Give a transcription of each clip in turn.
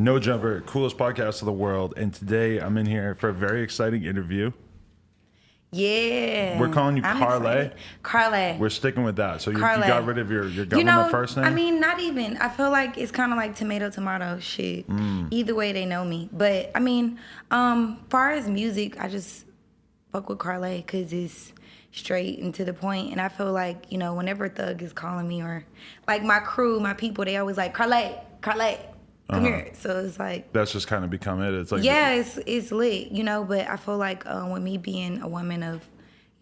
No Jumper, coolest podcast of the world. And today I'm in here for a very exciting interview. Yeah. We're calling you I'm Karlae. excited. Karlae. We're sticking with that. So you Karlae. got rid of your government first name? I mean, not even. I feel like it's kind of like tomato shit. Either way, they know me. But, I mean, far as music, I just fuck with Karlae because it's straight and to the point. And I feel like, you know, whenever Thug is calling me or, like, my crew, my people, they always like, Karlae, come here. So it's like... That's just kind of become it. It's like... Yeah, it's lit, you know, but I feel like with me being a woman of,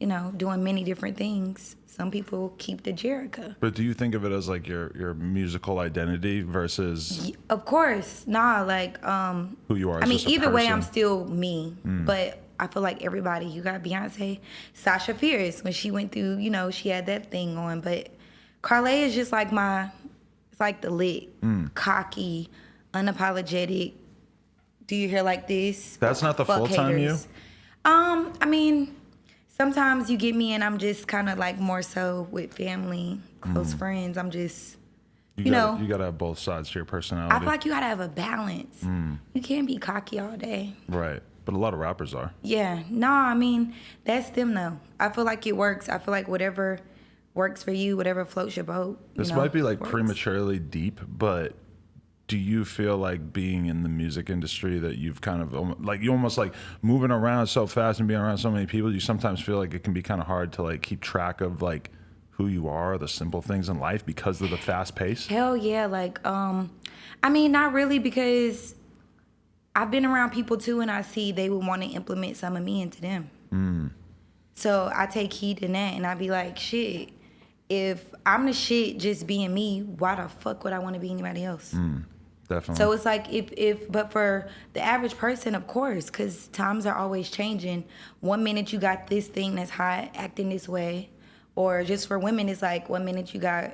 you know, doing many different things, some people keep the Jerrika. But do you think of it as like your musical identity versus... Of course. Nah, like... who you are as I mean, just a either way, person? I'm still me. But I feel like everybody, you got Beyonce, Sasha Fierce, when she went through, you know, she had that thing on. But Karlae is just like it's like the lit, cocky, unapologetic. Do you hear like this? That's not the full-time you? I mean, sometimes you get me and I'm just kind of like more so with family, close friends. I'm just, you know. You got to have both sides to your personality. I feel like you got to have a balance. You can't be cocky all day. Right. But a lot of rappers are. Yeah. No, I mean, that's them though. I feel like it works. I feel like whatever works for you, whatever floats your boat. This might be like works. prematurely deep, but do you feel like being in the music industry that you've kind of like you almost like moving around so fast and being around so many people, you sometimes feel like it can be kind of hard to like keep track of like who you are, the simple things in life because of the fast pace? Hell yeah. Like, I mean, not really, because I've been around people too and I see they would want to implement some of me into them. So I take heed in that and I be like, shit, if I'm the shit just being me, why the fuck would I want to be anybody else? Definitely. So it's like but for the average person, of course, because times are always changing. 1 minute you got this thing that's hot, acting this way. Or just for women, it's like 1 minute you got,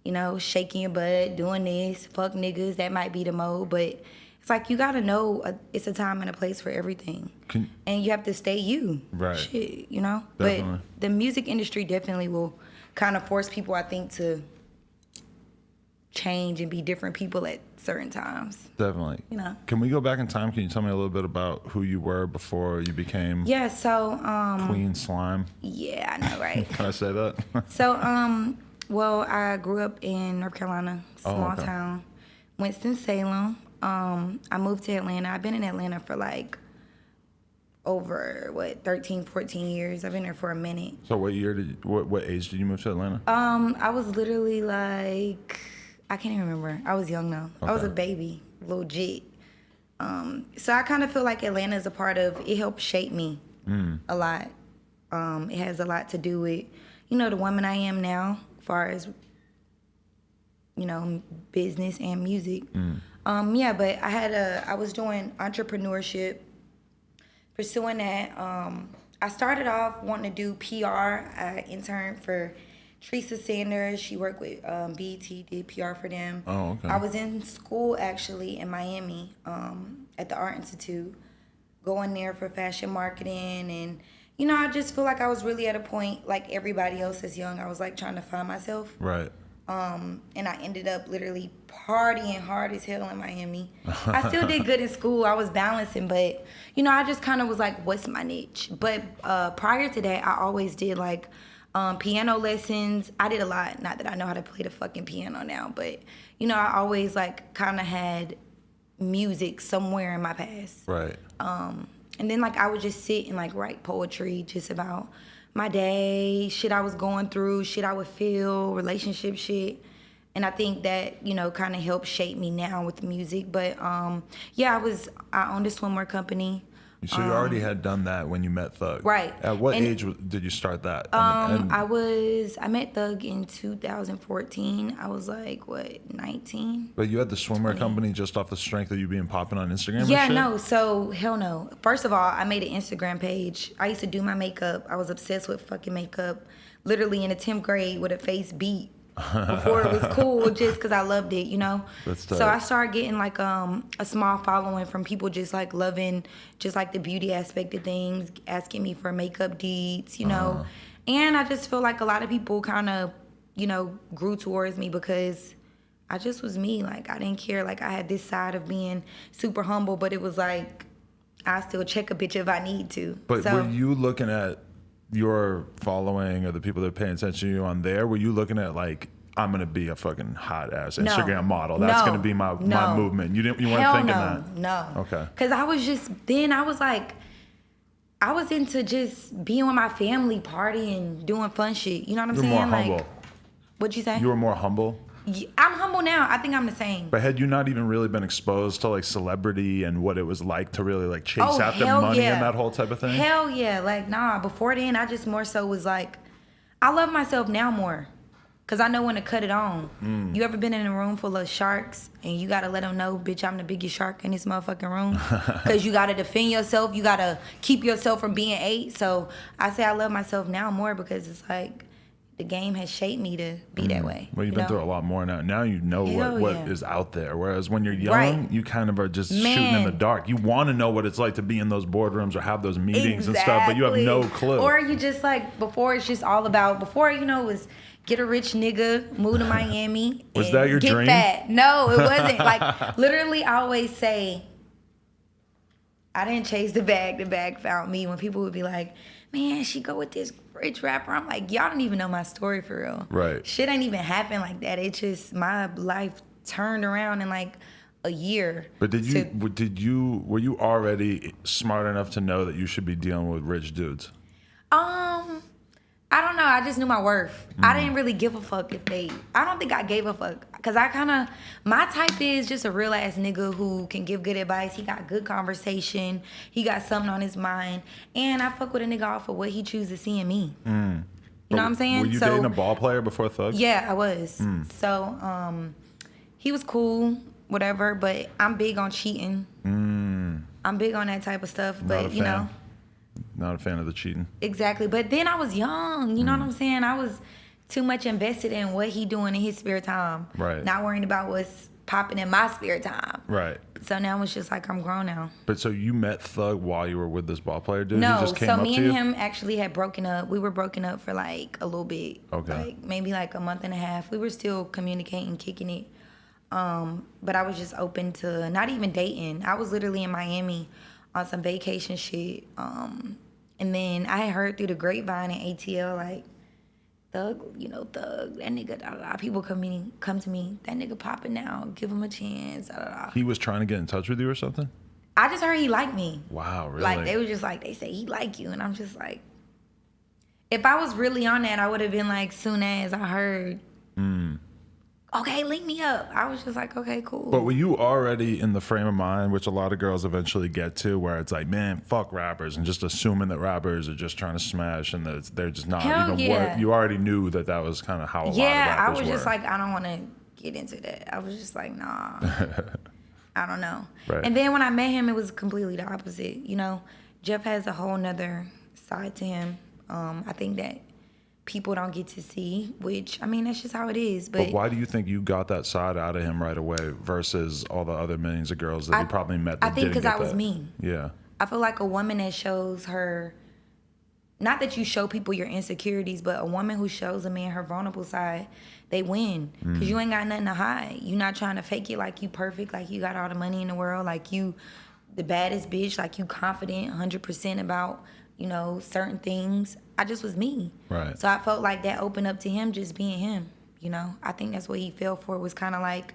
you know, shaking your butt, doing this, fuck niggas, that might be the mode. But it's like you got to know it's a time and a place for everything. And you have to stay you. Right. Shit, you know? Definitely. But the music industry definitely will kind of force people, I think, to change and be different people at certain times. Definitely. You know. Can we go back in time? Can you tell me a little bit about who you were before you became Queen Slime? Yeah, I know, right? Can I say that? So, well, I grew up in North Carolina, small town, Winston-Salem. I moved to Atlanta. I've been in Atlanta for like over 13, 14 years. I've been there for a minute. So what age did you move to Atlanta? I was literally like, I can't even remember. I was young though. I was a baby, legit. So I kind of feel like Atlanta is a part of, it helped shape me a lot. It has a lot to do with, you know, the woman I am now, as far as, you know, business and music. Yeah, but I was doing entrepreneurship, pursuing that. I started off wanting to do PR. I interned for Teresa Sanders. She worked with BET, did PR for them. Oh, okay. I was in school actually in Miami at the Art Institute, going there for fashion marketing. And, you know, I just feel like I was really at a point like everybody else is young. I was like trying to find myself. Right. And I ended up literally partying hard as hell in Miami. I still did good in school. I was balancing, but, you know, I just kind of was like, what's my niche? But prior to that, I always did like piano lessons. I did a lot. Not that I know how to play the fucking piano now, but, you know, I always like kind of had music somewhere in my past. Right. And then like I would just sit and like write poetry just about my day, shit I was going through, shit I would feel, relationship shit. And I think that, you know, kind of helped shape me now with the music. But yeah, I owned a swimwear company. So you already had done that when you met Thug. Right. At what age did you start that? I met Thug in 2014. I was like, 19? But you had the swimwear company just off the strength of you being popping on Instagram Yeah, and shit? no. So, hell no. First of all, I made an Instagram page. I used to do my makeup. I was obsessed with fucking makeup. Literally in the 10th grade with a face beat. Before it was cool, just because I loved it, you know. That's tight. So I started getting like a small following from people just like loving just like the beauty aspect of things, asking me for makeup deeds, you know. And I just feel like a lot of people kind of, you know, grew towards me because I just was me. Like, I didn't care. Like, I had this side of being super humble, but it was like, I still check a bitch if I need to. But so, were you looking at your following or the people that are paying attention to you on there? Were you looking at like, I'm gonna be a fucking hot ass Instagram model. That's gonna be my movement. You weren't thinking that. No. Okay. Because I was just I was like, I was into just being with my family, partying, doing fun shit. You know what I'm saying? More like, humble. What'd you say? You were more humble. I'm humble now. I think I'm the same. But had you not even really been exposed to like celebrity and what it was like to really like chase after hell money yeah. and that whole type of thing? Hell yeah. Like, nah, before then, I just more so was like, I love myself now more. Because I know when to cut it on. You ever been in a room full of sharks and you got to let them know, bitch, I'm the biggest shark in this motherfucking room? Because you got to defend yourself. You got to keep yourself from being ate. So I say I love myself now more because it's like the game has shaped me to be that way. Well, you've been through a lot more now. Now you know what is out there. Whereas when you're young, you kind of are just shooting in the dark. You want to know what it's like to be in those boardrooms or have those meetings and stuff, but you have no clue. Or you just like, before it's just all about, before, it was get a rich nigga, move to Miami. Was that your dream? Get fat. No, it wasn't. Like, literally, I always say, I didn't chase the bag found me. When people would be like, man, she go with this rich rapper. I'm like, y'all don't even know my story for real. Right. Shit ain't even happen like that. It just, my life turned around in like a year. But were you already smart enough to know that you should be dealing with rich dudes? I don't know. I just knew my worth. I didn't really give a fuck I don't think I gave a fuck. Because my type is just a real ass nigga who can give good advice. He got good conversation. He got something on his mind. And I fuck with a nigga off of what he chooses to see in me. You know what I'm saying? Were you dating a ball player before Thug? Yeah, I was. So, he was cool, whatever, but I'm big on cheating. I'm big on that type of stuff, but you know. Not a fan of the cheating. Exactly. But then I was young. You know what I'm saying? I was too much invested in what he doing in his spare time. Right. Not worrying about what's popping in my spare time. Right. So now it's just like I'm grown now. But so you met Thug while you were with this ball player dude? No, he just came so up me to and you? him actually had broken up. We were broken up for like a little bit. Okay. Like maybe like a month and a half. We were still communicating, kicking it. But I was just open to not even dating. I was literally in Miami on some vacation shit. And then I had heard through the grapevine in ATL, like, Thug, Thug, that nigga, da, da, da. People come to me, that nigga popping now, give him a chance, da, da, da. He was trying to get in touch with you or something? I just heard he liked me. Wow, really? Like, they was just like, they say he like you. And I'm just like, if I was really on that, I would have been like, soon as I heard, okay, link me up. I was just like, okay, cool. But were you already in the frame of mind, which a lot of girls eventually get to, where it's like, man, fuck rappers, and just assuming that rappers are just trying to smash and that they're just not even work. You already knew that was kind of how a lot of rappers I was just were. like, I don't want to get into that. I was just like, nah. I don't know. Right. And then when I met him, it was completely the opposite. Jeff has a whole nother side to him. I think that people don't get to see, which, I mean, that's just how it is. But why do you think you got that side out of him right away versus all the other millions of girls that he probably met that I think didn't because get I was that? me. Yeah. I feel like a woman that shows her, not that you show people your insecurities, but a woman who shows a man her vulnerable side, they win. Because you ain't got nothing to hide. You not trying to fake it like you perfect, like you got all the money in the world, like you the baddest bitch, like you confident 100% about, certain things. I just was me. Right. So I felt like that opened up to him just being him. I think that's what he fell for, was kind of like,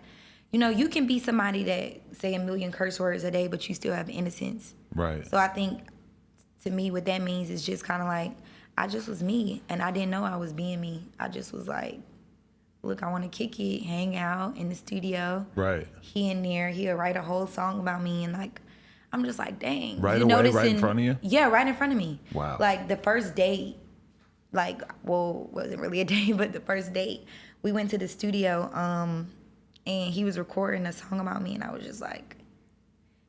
you can be somebody that say a million curse words a day, but you still have innocence. Right. So I think, to me, what that means is just kind of like, I just was me, and I didn't know I was being me. I just was like, look, I want to kick it, hang out in the studio. Right. He in there, he'll write a whole song about me, and like, I'm just like, dang. Right away, right in front of you? Yeah, right in front of me. Wow. Like, the first date, wasn't really a date, but the first date, we went to the studio, and he was recording a song about me, and I was just like,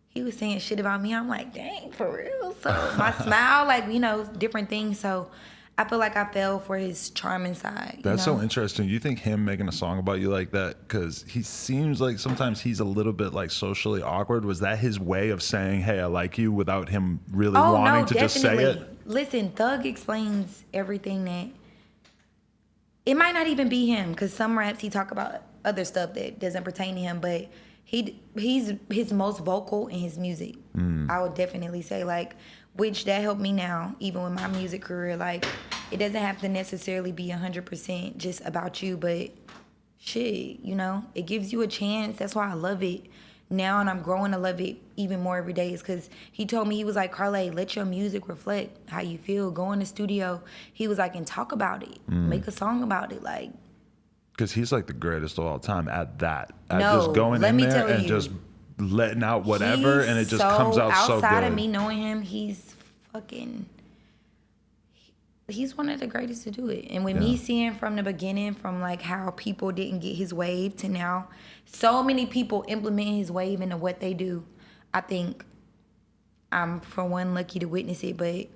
he was saying shit about me. I'm like, dang, for real? So my smile, different things. So I feel like I fell for his charming side. That's so interesting. You think him making a song about you like that, because he seems like sometimes he's a little bit like socially awkward. Was that his way of saying, hey, I like you, without him really wanting to just say it? Listen, Thug explains everything that, it might not even be him, because some raps he talk about other stuff that doesn't pertain to him, but he's his most vocal in his music. I would definitely say, like, which that helped me now, even with my music career. Like, it doesn't have to necessarily be 100% just about you, but shit, you know, it gives you a chance. That's why I love it now, and I'm growing to love it even more every day. Is because he told me, he was like, Karlae, let your music reflect how you feel. Go in the studio. He was like, and talk about it. Make a song about it. Like, because he's like the greatest of all time at that. At No, just going let in me there tell and you. just letting out whatever, and it just comes out so good. Outside of me knowing him, he's one of the greatest to do it. And with me seeing from the beginning, from like how people didn't get his wave to now, so many people implement his wave into what they do. I think I'm, for one, lucky to witness it, but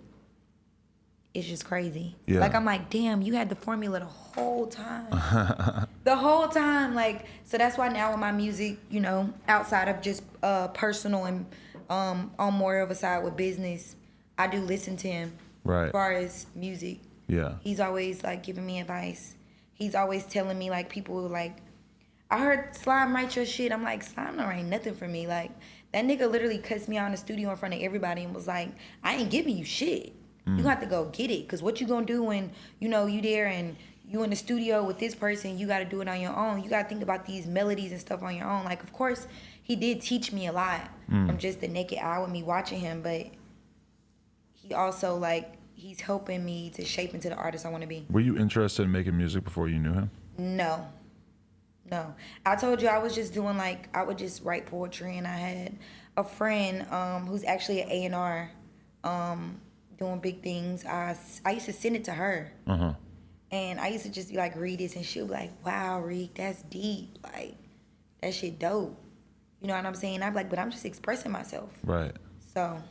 it's just crazy. Yeah. Like, I'm like, damn, you had the formula the whole time. The whole time. Like, so that's why now with my music, you know, outside of just personal and on more of a side with business, I do listen to him. Right. As far as music. Yeah. He's always like giving me advice. He's always telling me, like, people like, I heard Slime write your shit. I'm like, Slime don't write nothing for me. Like, that nigga literally cussed me out in the studio in front of everybody and was like, I ain't giving you shit. You gonna have to go get it. Cause what you gonna do when, you know, you there and you in the studio with this person, you gotta do it on your own. You gotta think about these melodies and stuff on your own. Like, of course, he did teach me a lot from just the naked eye with me watching him, but he also, like, he's helping me to shape into the artist I want to be. Were you interested in making music before you knew him? No. I told you I was just doing, like, I would just write poetry, and I had a friend who's actually an A&R doing big things. I used to send it to her. And I used to just be like, read this, and she'll be like, wow, Reek, that's deep. Like, that shit dope. You know what I'm saying? I'm like, but I'm just expressing myself. Right. So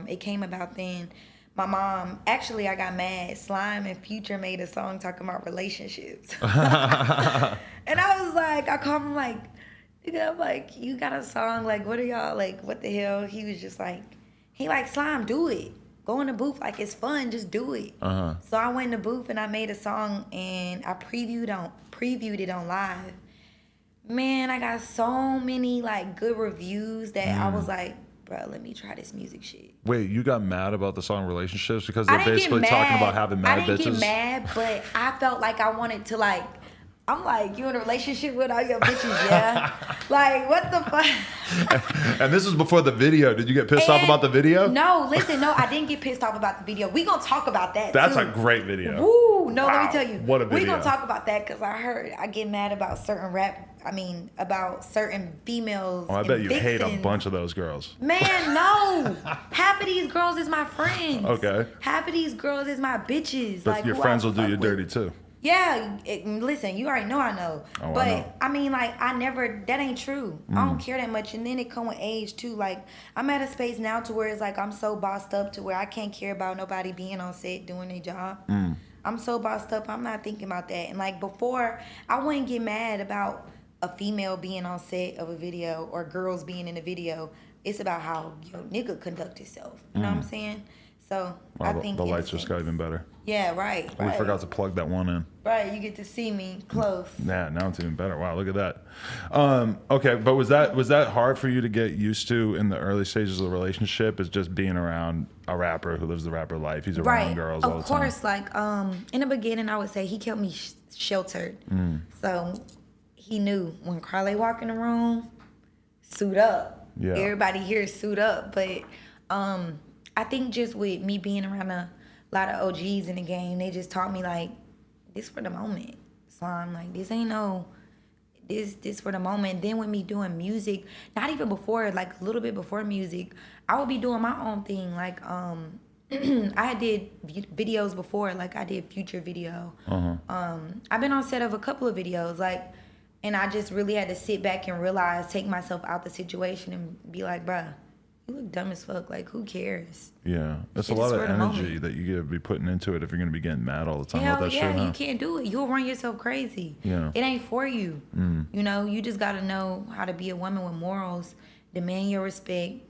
it came about then. My mom, actually, I got mad. Slime and Future made a song talking about relationships. And I was like, I called him like, nigga, I'm like, you got a song? Like, what are y'all, like, what the hell? He was just like, Slime, do it. Go in the booth, like, it's fun, just do it. So I went in the booth and I made a song, and I previewed it on live. Man, I got so many, like, good reviews that I was like, bro, let me try this music shit. Wait, you got mad about the song Relationships? Because they're basically talking about having mad bitches? I didn't get mad, but I felt like I wanted to, like, I'm like, you in a relationship with all your bitches, yeah? Like, what the fuck? And this was before the video. Did you get pissed off about the video? No, listen, I didn't get pissed off about the video. We gonna talk about that, That's too. a great video. Woo! No, Wow, let me tell you. what a video. We gonna talk about that, because I get mad about about certain females. Oh, I and bet you hate a vixens. bunch of those girls. Man, no. Half of these girls is my friends. Okay. Half of these girls is my bitches. But like, your who friends I will do fuck you with. dirty too. Yeah, listen, you already know I know. Oh, but I know. I mean, like, that ain't true. I don't care that much. And then it come with age too. Like, I'm at a space now to where it's like I'm so bossed up to where I can't care about nobody being on set doing their job. I'm so bossed up, I'm not thinking about that. And like before, I wouldn't get mad about a female being on set of a video or girls being in a video. It's about how your nigga conduct himself. You know what I'm saying? So Wow, I think the lights just got even better. Yeah, right. We forgot to plug that one in. Right, you get to see me close. Yeah, now it's even better. Wow, look at that. Okay, but was that hard for you to get used to in the early stages of the relationship? Is just being around a rapper who lives the rapper life? He's around girls all the time. Of course, like in the beginning, I would say he kept me sheltered. So he knew when Karlae walk in the room, suit up. Yeah. Everybody here suit up, but I think just with me being around a lot of OGs in the game, they just taught me like, this for the moment. So I'm like, this ain't no, this for the moment. Then with me doing music, not even before, like a little bit before music, I would be doing my own thing. Like I did videos before, like I did Future video. I've been on set of a couple of videos, like, and I just really had to sit back and realize, take myself out the situation and be like, bruh, you look dumb as fuck. Like, who cares? Yeah. It's a lot of energy that you gotta be putting into it if you're going to be getting mad all the time about that shit, huh? You can't do it. You'll run yourself crazy. Yeah. It ain't for you. You know, you just got to know how to be a woman with morals, demand your respect,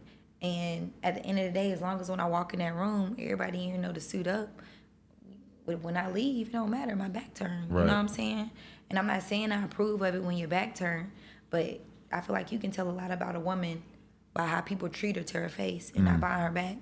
and at the end of the day, as long as when I walk in that room, everybody in here know to suit up, when I leave, it don't matter. My back turned. Right. You know what I'm saying? And I'm not saying I approve of it when your back turned, but I feel like you can tell a lot about a woman by how people treat her to her face and not behind her back.